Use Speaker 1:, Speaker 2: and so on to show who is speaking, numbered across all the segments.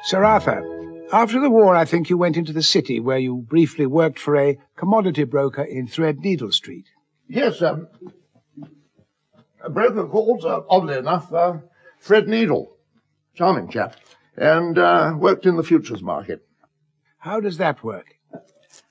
Speaker 1: Sir Arthur, after the war, I think you went into the city where you briefly worked for a commodity broker in Threadneedle Street.
Speaker 2: Yes, a broker called, oddly enough, Threadneedle. Charming chap. And worked in the futures market.
Speaker 1: How does that work?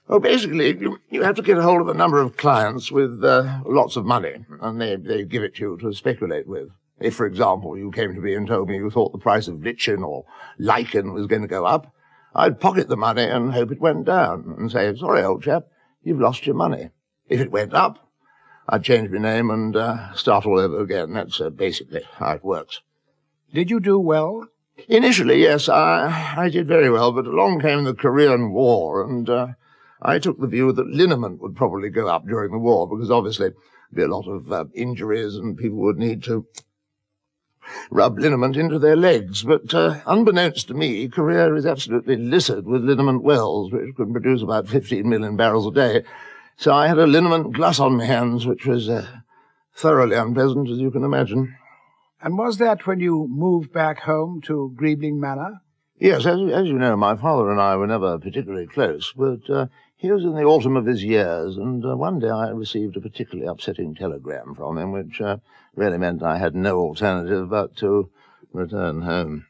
Speaker 2: Well, basically, you have to get a hold of a number of clients with lots of money, and they give it to you to speculate with. If, for example, you came to me and told me you thought the price of lichen or lichen was going to go up, I'd pocket the money and hope it went down, and say, sorry, old chap, you've lost your money. If it went up, I'd change my name and start all over again. That's basically how it works.
Speaker 1: Did you do well?
Speaker 2: Initially, yes, I did very well, but along came the Korean War, and I took the view that liniment would probably go up during the war, because obviously there'd be a lot of injuries and people would need to rub liniment into their legs. But unbeknownst to me, Korea is absolutely littered with liniment wells, which could produce about 15 million barrels a day. So I had a liniment glut on my hands, which was thoroughly unpleasant, as you can imagine.
Speaker 1: And was that when you moved back home to Greebling Manor?
Speaker 2: Yes, as you know, my father and I were never particularly close, but he was in the autumn of his years, and one day I received a particularly upsetting telegram from him, which really meant I had no alternative but to return home.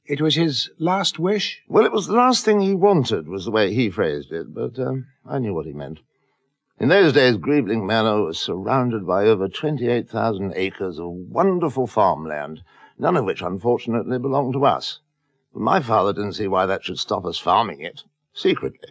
Speaker 1: It was his last wish?
Speaker 2: Well, it was the last thing he wanted, was the way he phrased it, but I knew what he meant. In those days, Greebling Manor was surrounded by over 28,000 acres of wonderful farmland, none of which, unfortunately, belonged to us. But my father didn't see why that should stop us farming it, secretly.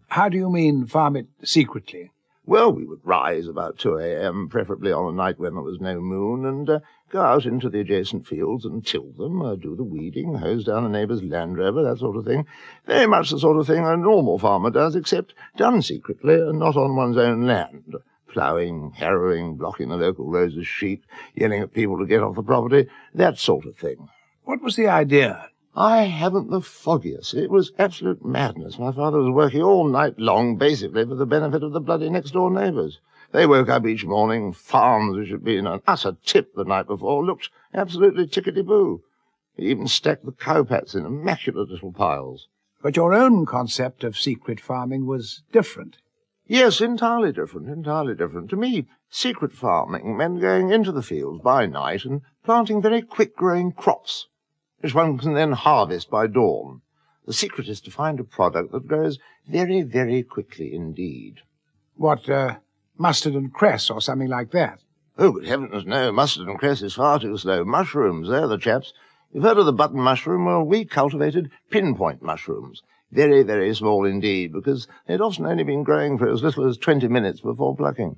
Speaker 1: How do you mean, farm it secretly?
Speaker 2: Well, we would rise about 2 a.m., preferably on a night when there was no moon, and go out into the adjacent fields and till them, do the weeding, hose down a neighbour's Land Rover, that sort of thing. Very much the sort of thing a normal farmer does, except done secretly and not on one's own land. Ploughing, harrowing, blocking the local roads of sheep, yelling at people to get off the property, that sort of thing.
Speaker 1: What was the idea?
Speaker 2: I haven't the foggiest. It was absolute madness. My father was working all night long, basically for the benefit of the bloody next-door neighbours. They woke up each morning, farms which had been an utter tip the night before looked absolutely tickety-boo. He even stacked the cowpats in immaculate little piles.
Speaker 1: But your own concept of secret farming was different.
Speaker 2: Yes, entirely different, entirely different. To me, secret farming meant going into the fields by night and planting very quick-growing crops, which one can then harvest by dawn. The secret is to find a product that grows very, very quickly indeed.
Speaker 1: What, mustard and cress or something like that?
Speaker 2: Oh, good heavens, no. Mustard and cress is far too slow. Mushrooms, they're the chaps. You've heard of the button mushroom? Well, we cultivated pinpoint mushrooms. Very, very small indeed, because they'd often only been growing for as little as 20 minutes before plucking.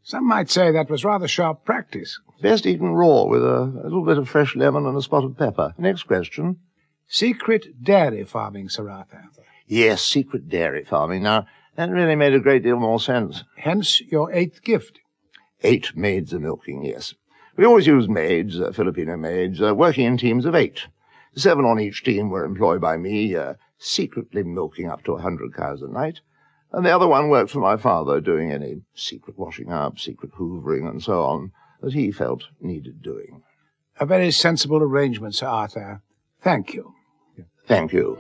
Speaker 1: Some might say that was rather sharp practice.
Speaker 2: Best eaten raw, with a little bit of fresh lemon and a spot of pepper. Next question.
Speaker 1: Secret dairy farming, Sir Arthur.
Speaker 2: Yes, secret dairy farming. Now, that really made a great deal more sense.
Speaker 1: Hence your 8th gift.
Speaker 2: 8 maids of milking, yes. We always used maids, Filipino maids, working in teams of 8. 7 on each team were employed by me, secretly milking up to 100 cows a night. And the other one worked for my father, doing any secret washing up, secret hoovering, and so on, that he felt needed doing.
Speaker 1: A very sensible arrangement, Sir Arthur. Thank you.
Speaker 2: Thank you.